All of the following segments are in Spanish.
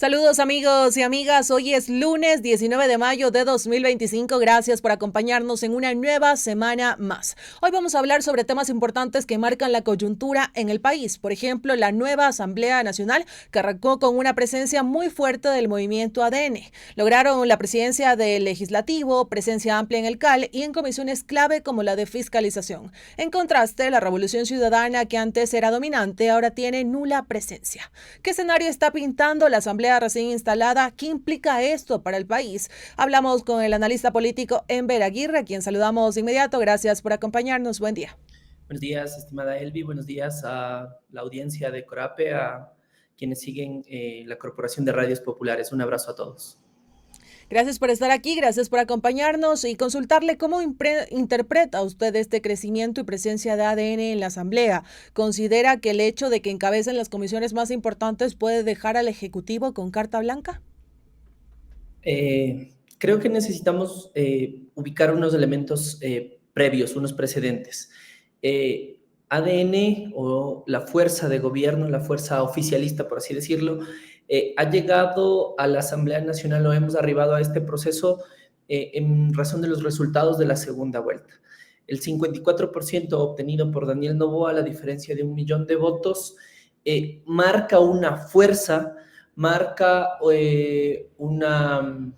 Saludos amigos y amigas, hoy es lunes 19 de mayo de 2025, gracias por acompañarnos en una nueva semana más. Hoy vamos a hablar sobre temas importantes que marcan la coyuntura en el país, por ejemplo, la nueva Asamblea Nacional que arrancó con una presencia muy fuerte del movimiento ADN. Lograron la presidencia del Legislativo, presencia amplia en el CAL y en comisiones clave como la de fiscalización. En contraste, la Revolución Ciudadana, que antes era dominante, ahora tiene nula presencia. ¿Qué escenario está pintando la Asamblea recién instalada? ¿Qué implica esto para el país? Hablamos con el analista político Enver Aguirre, a quien saludamos de inmediato. Gracias por acompañarnos. Buen día. Buenos días, estimada Elvi. Buenos días a la audiencia de Corape, a quienes siguen la Corporación de Radios Populares. Un abrazo a todos. Gracias por estar aquí, gracias por acompañarnos y consultarle cómo interpreta usted este crecimiento y presencia de ADN en la Asamblea. ¿Considera que el hecho de que encabecen las comisiones más importantes puede dejar al Ejecutivo con carta blanca? Creo que necesitamos ubicar unos elementos previos, unos precedentes. ADN o la fuerza de gobierno, la fuerza oficialista, por así decirlo, ha llegado a la Asamblea Nacional o hemos arribado a este proceso en razón de los resultados de la segunda vuelta. El 54% obtenido por Daniel Noboa, a la diferencia de 1 millón de votos, marca una fuerza, marca un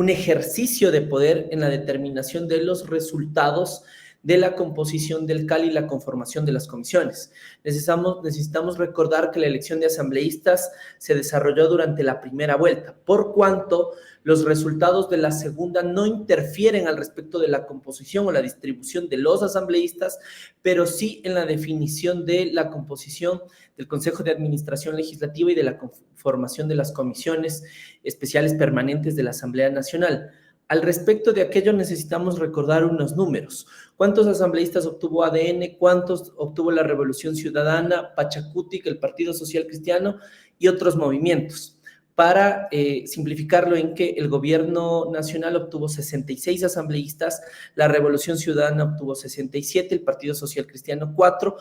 ejercicio de poder en la determinación de los resultados de la composición del CAL y la conformación de las comisiones. Necesitamos recordar que la elección de asambleístas se desarrolló durante la primera vuelta, por cuanto los resultados de la segunda no interfieren al respecto de la composición o la distribución de los asambleístas, pero sí en la definición de la composición del Consejo de Administración Legislativa y de la conformación de las comisiones especiales permanentes de la Asamblea Nacional. Al respecto de aquello necesitamos recordar unos números. ¿Cuántos asambleístas obtuvo ADN? ¿Cuántos obtuvo la Revolución Ciudadana, Pachacutic, el Partido Social Cristiano y otros movimientos? Para simplificarlo en que el gobierno nacional obtuvo 66 asambleístas, la Revolución Ciudadana obtuvo 67, el Partido Social Cristiano 4,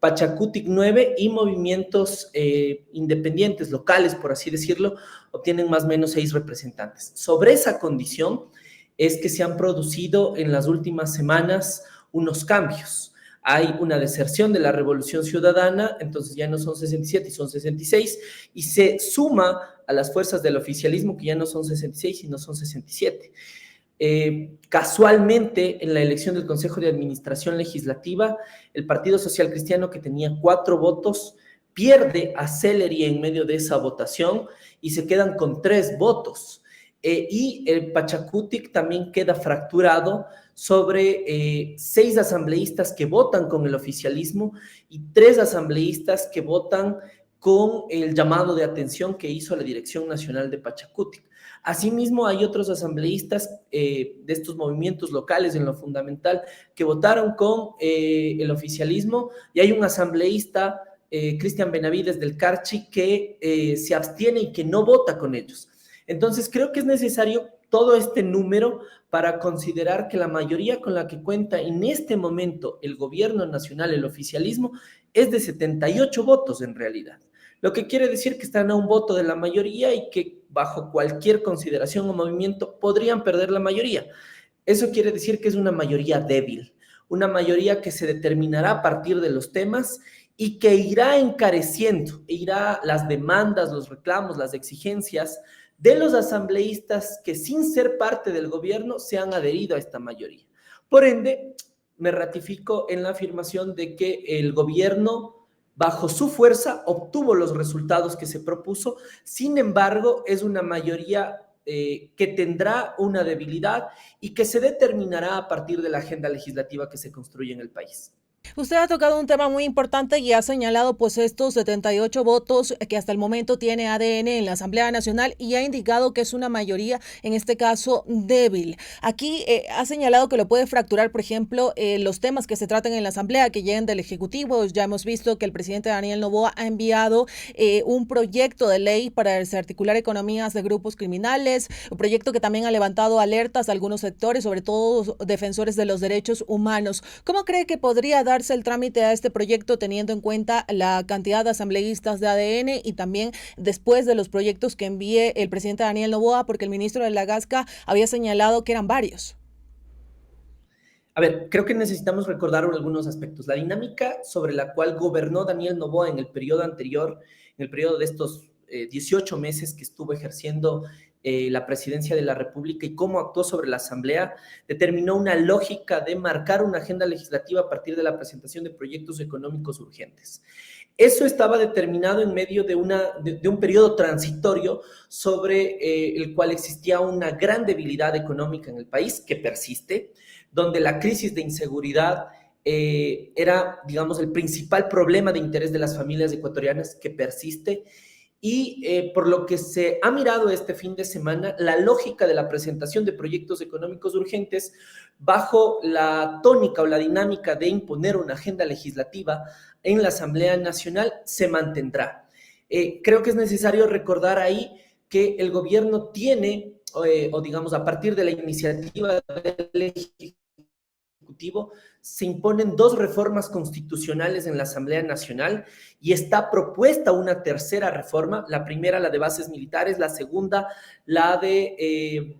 Pachacutic 9 y movimientos independientes, locales, por así decirlo, obtienen más o menos 6 representantes. Sobre esa condición es que se han producido en las últimas semanas unos cambios. Hay una deserción de la Revolución Ciudadana, entonces ya no son 67 y son 66, y se suma a las fuerzas del oficialismo, que ya no son 66, sino son 67. Casualmente, en la elección del Consejo de Administración Legislativa, el Partido Social Cristiano, que tenía 4 votos, pierde a Celery en medio de esa votación y se quedan con 3 votos. Y el Pachacutic también queda fracturado sobre 6 asambleístas que votan con el oficialismo y 3 asambleístas que votan con el llamado de atención que hizo la Dirección Nacional de Pachacutic. Asimismo, hay otros asambleístas de estos movimientos locales en lo fundamental que votaron con el oficialismo, y hay un asambleísta, Cristian Benavides del Carchi, que se abstiene y que no vota con ellos. Entonces, creo que es necesario todo este número para considerar que la mayoría con la que cuenta en este momento el gobierno nacional, el oficialismo, es de 78 votos en realidad. Lo que quiere decir que están a un voto de la mayoría y que bajo cualquier consideración o movimiento podrían perder la mayoría. Eso quiere decir que es una mayoría débil, una mayoría que se determinará a partir de los temas y que irá encareciendo, irá las demandas, los reclamos, las exigencias de los asambleístas que sin ser parte del gobierno se han adherido a esta mayoría. Por ende, me ratifico en la afirmación de que el gobierno, bajo su fuerza, obtuvo los resultados que se propuso. Sin embargo, es una mayoría que tendrá una debilidad y que se determinará a partir de la agenda legislativa que se construye en el país. Usted ha tocado un tema muy importante y ha señalado pues estos 78 votos que hasta el momento tiene ADN en la Asamblea Nacional y ha indicado que es una mayoría, en este caso, débil. Aquí ha señalado que lo puede fracturar, por ejemplo, los temas que se tratan en la Asamblea, que lleguen del Ejecutivo. Ya hemos visto que el presidente Daniel Noboa ha enviado un proyecto de ley para desarticular economías de grupos criminales, un proyecto que también ha levantado alertas a algunos sectores, sobre todo defensores de los derechos humanos. ¿Cómo cree que podría dar darse el trámite a este proyecto teniendo en cuenta la cantidad de asambleístas de ADN y también después de los proyectos que envíe el presidente Daniel Noboa, porque el ministro de la Gasca había señalado que eran varios? A ver, creo que necesitamos recordar algunos aspectos. La dinámica sobre la cual gobernó Daniel Noboa en el periodo anterior, en el periodo de estos 18 meses que estuvo ejerciendo la presidencia de la República y cómo actuó sobre la Asamblea, determinó una lógica de marcar una agenda legislativa a partir de la presentación de proyectos económicos urgentes. Eso estaba determinado en medio de un periodo transitorio sobre el cual existía una gran debilidad económica en el país que persiste, donde la crisis de inseguridad era, digamos, el principal problema de interés de las familias ecuatorianas que persiste y por lo que se ha mirado este fin de semana, la lógica de la presentación de proyectos económicos urgentes bajo la tónica o la dinámica de imponer una agenda legislativa en la Asamblea Nacional se mantendrá. Creo que es necesario recordar ahí que el gobierno tiene, o digamos, a partir de la iniciativa del Ejecutivo, se imponen dos reformas constitucionales en la Asamblea Nacional y está propuesta una tercera reforma, la primera la de bases militares, la segunda la de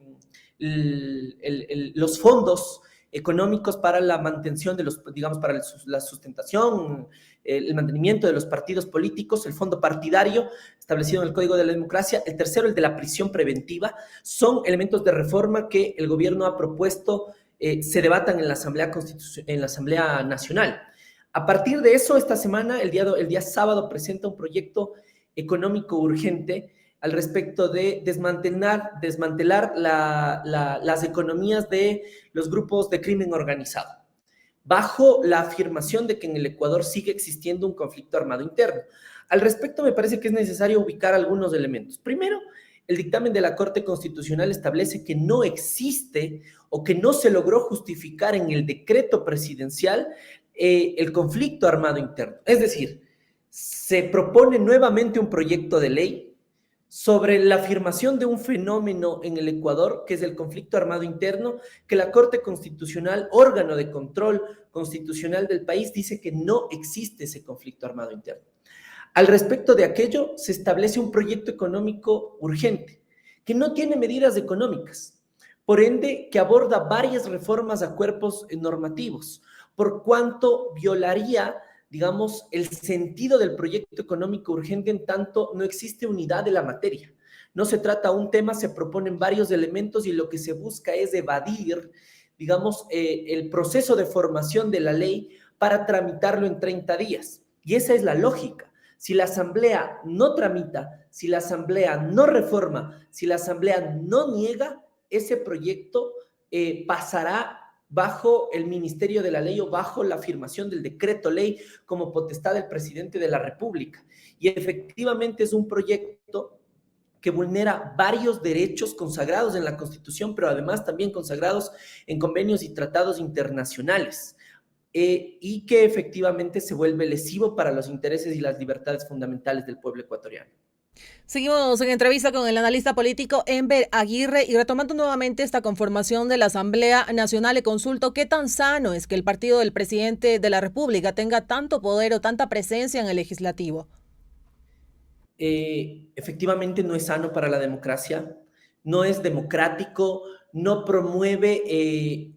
los fondos económicos para la mantención de los, digamos, para la sustentación, el mantenimiento de los partidos políticos, el fondo partidario establecido en el Código de la Democracia, el tercero, el de la prisión preventiva, son elementos de reforma que el gobierno ha propuesto se debatan en la Asamblea Nacional. A partir de eso, esta semana, el día sábado, presenta un proyecto económico urgente al respecto de desmantelar las economías de los grupos de crimen organizado, bajo la afirmación de que en el Ecuador sigue existiendo un conflicto armado interno. Al respecto, me parece que es necesario ubicar algunos elementos. Primero, el dictamen de la Corte Constitucional establece que no existe o que no se logró justificar en el decreto presidencial el conflicto armado interno. Es decir, se propone nuevamente un proyecto de ley sobre la afirmación de un fenómeno en el Ecuador, que es el conflicto armado interno, que la Corte Constitucional, órgano de control constitucional del país, dice que no existe ese conflicto armado interno. Al respecto de aquello, se establece un proyecto económico urgente, que no tiene medidas económicas, por ende, que aborda varias reformas a cuerpos normativos, por cuanto violaría, digamos, el sentido del proyecto económico urgente en tanto no existe unidad de la materia. No se trata un tema, se proponen varios elementos y lo que se busca es evadir, digamos, el proceso de formación de la ley para tramitarlo en 30 días. Y esa es la lógica. Si la Asamblea no tramita, si la Asamblea no reforma, si la Asamblea no niega, ese proyecto pasará bajo el Ministerio de la Ley o bajo la afirmación del decreto ley como potestad del presidente de la República. Y efectivamente es un proyecto que vulnera varios derechos consagrados en la Constitución, pero además también consagrados en convenios y tratados internacionales. Y que efectivamente se vuelve lesivo para los intereses y las libertades fundamentales del pueblo ecuatoriano. Seguimos en entrevista con el analista político Enver Aguirre y retomando nuevamente esta conformación de la Asamblea Nacional, le consulto qué tan sano es que el partido del presidente de la República tenga tanto poder o tanta presencia en el legislativo. Efectivamente no es sano para la democracia, no es democrático, no promueve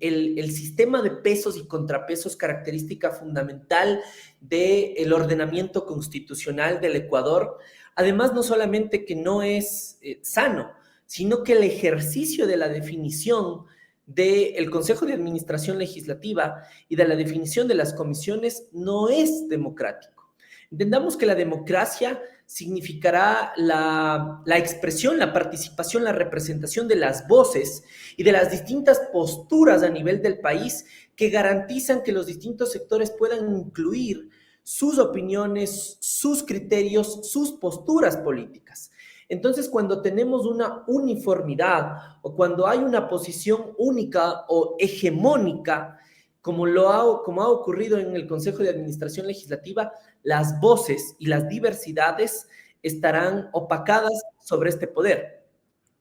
el sistema de pesos y contrapesos, característica fundamental del ordenamiento constitucional del Ecuador. Además, no solamente que no es sano, sino que el ejercicio de la definición del Consejo de Administración Legislativa y de la definición de las comisiones no es democrático. Entendamos que la democracia significará la expresión, la participación, la representación de las voces y de las distintas posturas a nivel del país que garantizan que los distintos sectores puedan incluir sus opiniones, sus criterios, sus posturas políticas. Entonces, cuando tenemos una uniformidad o cuando hay una posición única o hegemónica, como ha ocurrido en el Consejo de Administración Legislativa, las voces y las diversidades estarán opacadas sobre este poder.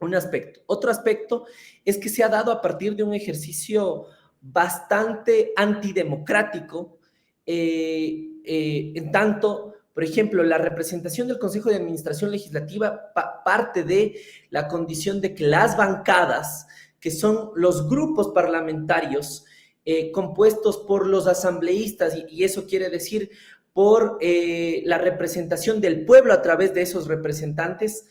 Un aspecto. Otro aspecto es que se ha dado a partir de un ejercicio bastante antidemocrático en tanto, por ejemplo, la representación del Consejo de Administración Legislativa parte de la condición de que las bancadas, que son los grupos parlamentarios compuestos por los asambleístas, y eso quiere decir por la representación del pueblo a través de esos representantes,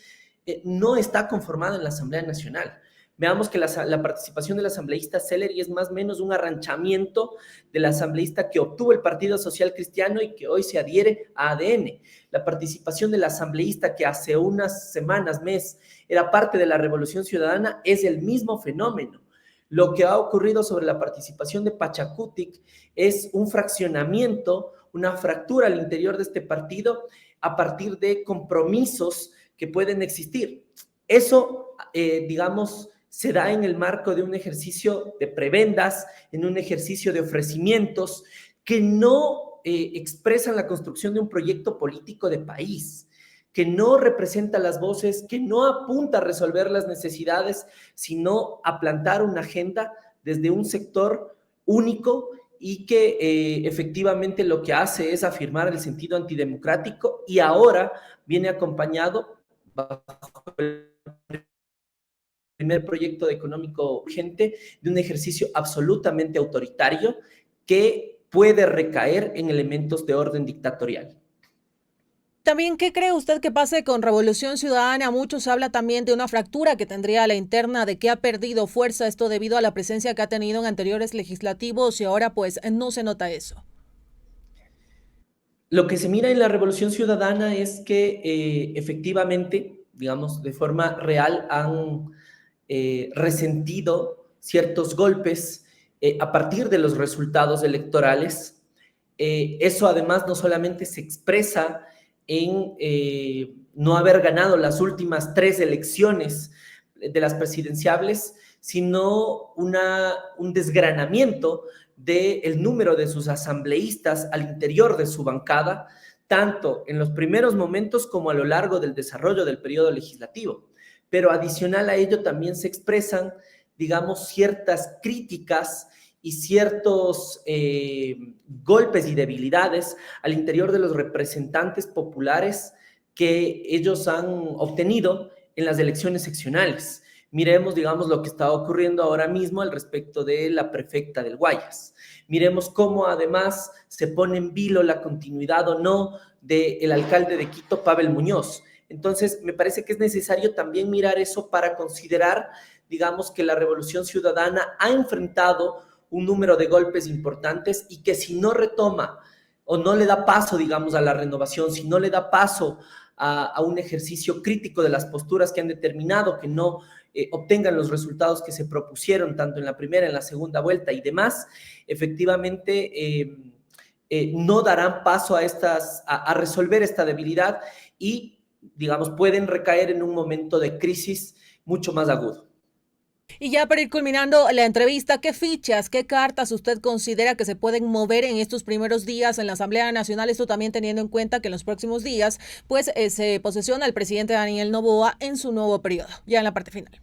no está conformada en la Asamblea Nacional. Veamos que la participación del asambleísta Celeri es más o menos un arranchamiento del asambleísta que obtuvo el Partido Social Cristiano y que hoy se adhiere a ADN. La participación del asambleísta que hace unas semanas, mes, era parte de la Revolución Ciudadana es el mismo fenómeno. Lo que ha ocurrido sobre la participación de Pachacutic es un fraccionamiento, una fractura al interior de este partido a partir de compromisos que pueden existir. Eso, digamos, se da en el marco de un ejercicio de prebendas, en un ejercicio de ofrecimientos que no expresan la construcción de un proyecto político de país, que no representa las voces, que no apunta a resolver las necesidades, sino a plantar una agenda desde un sector único y que efectivamente lo que hace es afirmar el sentido antidemocrático y ahora viene acompañado bajo el primer proyecto económico urgente de un ejercicio absolutamente autoritario que puede recaer en elementos de orden dictatorial. También, ¿qué cree usted que pase con Revolución Ciudadana? Muchos habla también de una fractura que tendría a la interna, de que ha perdido fuerza esto debido a la presencia que ha tenido en anteriores legislativos y ahora pues no se nota eso. Lo que se mira en la Revolución Ciudadana es que efectivamente, digamos, de forma real han resentido ciertos golpes a partir de los resultados electorales. Eso además no solamente se expresa en no haber ganado las últimas 3 elecciones de las presidenciables, sino un desgranamiento del número de sus asambleístas al interior de su bancada, tanto en los primeros momentos como a lo largo del desarrollo del periodo legislativo. Pero adicional a ello también se expresan, digamos, ciertas críticas y ciertos golpes y debilidades al interior de los representantes populares que ellos han obtenido en las elecciones seccionales. Miremos, digamos, lo que está ocurriendo ahora mismo al respecto de la prefecta del Guayas. Miremos cómo además se pone en vilo la continuidad o no del alcalde de Quito, Pavel Muñoz. Entonces, me parece que es necesario también mirar eso para considerar, digamos, que la Revolución Ciudadana ha enfrentado un número de golpes importantes y que si no retoma o no le da paso, digamos, a la renovación, si no le da paso a un ejercicio crítico de las posturas que han determinado que no obtengan los resultados que se propusieron tanto en la primera, en la segunda vuelta y demás, efectivamente no darán paso a resolver esta debilidad y, digamos, pueden recaer en un momento de crisis mucho más agudo. Y ya para ir culminando la entrevista, ¿qué fichas, qué cartas usted considera que se pueden mover en estos primeros días en la Asamblea Nacional? Esto también teniendo en cuenta que en los próximos días pues se posesiona el presidente Daniel Noboa en su nuevo periodo, ya en la parte final.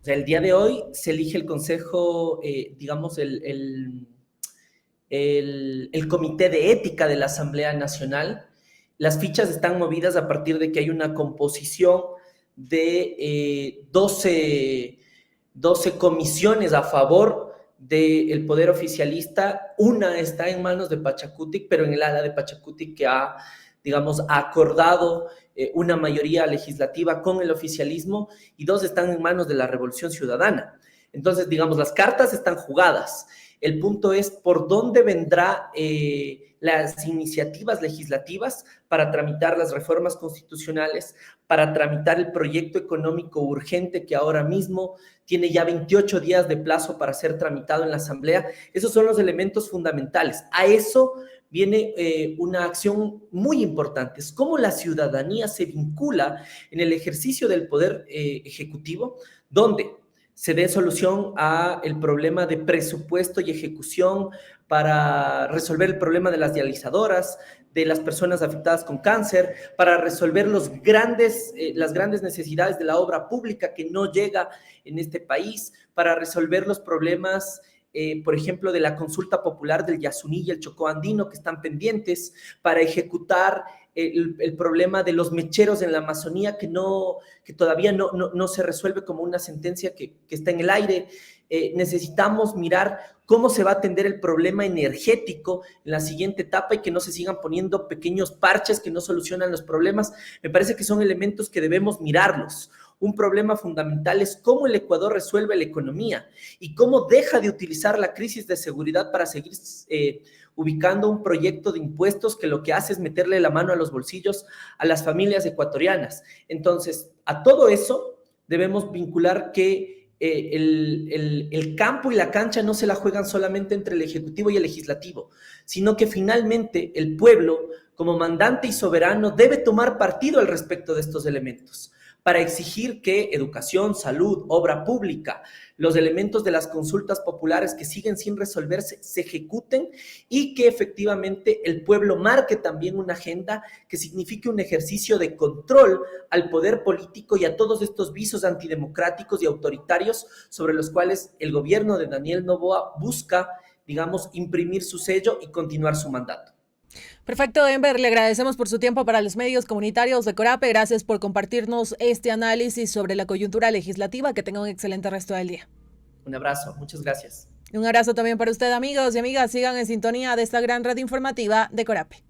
O sea, el día de hoy se elige el consejo, digamos, el comité de ética de la Asamblea Nacional. Las fichas están movidas a partir de que hay una composición de 12 comisiones a favor del poder oficialista. Una está en manos de Pachacutic, pero en el ala de Pachacutic que ha, digamos, acordado una mayoría legislativa con el oficialismo, y 2 están en manos de la Revolución Ciudadana. Entonces, digamos, las cartas están jugadas. El punto es por dónde vendrá las iniciativas legislativas para tramitar las reformas constitucionales, para tramitar el proyecto económico urgente que ahora mismo tiene ya 28 días de plazo para ser tramitado en la Asamblea. Esos son los elementos fundamentales. A eso viene una acción muy importante. Es cómo la ciudadanía se vincula en el ejercicio del poder ejecutivo, donde se dé solución a el problema de presupuesto y ejecución para resolver el problema de las dializadoras, de las personas afectadas con cáncer, para resolver las grandes necesidades de la obra pública que no llega en este país, para resolver los problemas por ejemplo, de la consulta popular del Yasuní y el Chocó Andino, que están pendientes, para ejecutar el problema de los mecheros en la Amazonía, que todavía no se resuelve como una sentencia que está en el aire. Necesitamos mirar cómo se va a atender el problema energético en la siguiente etapa y que no se sigan poniendo pequeños parches que no solucionan los problemas. Me parece que son elementos que debemos mirarlos. Un problema fundamental es cómo el Ecuador resuelve la economía y cómo deja de utilizar la crisis de seguridad para seguir ubicando un proyecto de impuestos que lo que hace es meterle la mano a los bolsillos a las familias ecuatorianas. Entonces, a todo eso debemos vincular que el campo y la cancha no se la juegan solamente entre el Ejecutivo y el Legislativo, sino que finalmente el pueblo, como mandante y soberano, debe tomar partido al respecto de estos elementos para exigir que educación, salud, obra pública, los elementos de las consultas populares que siguen sin resolverse se ejecuten y que efectivamente el pueblo marque también una agenda que signifique un ejercicio de control al poder político y a todos estos visos antidemocráticos y autoritarios sobre los cuales el gobierno de Daniel Noboa busca, digamos, imprimir su sello y continuar su mandato. Perfecto, Enver, le agradecemos por su tiempo para los medios comunitarios de Corape. Gracias por compartirnos este análisis sobre la coyuntura legislativa. Que tenga un excelente resto del día. Un abrazo, muchas gracias. Un abrazo también para usted, amigos y amigas. Sigan en sintonía de esta gran red informativa de Corape.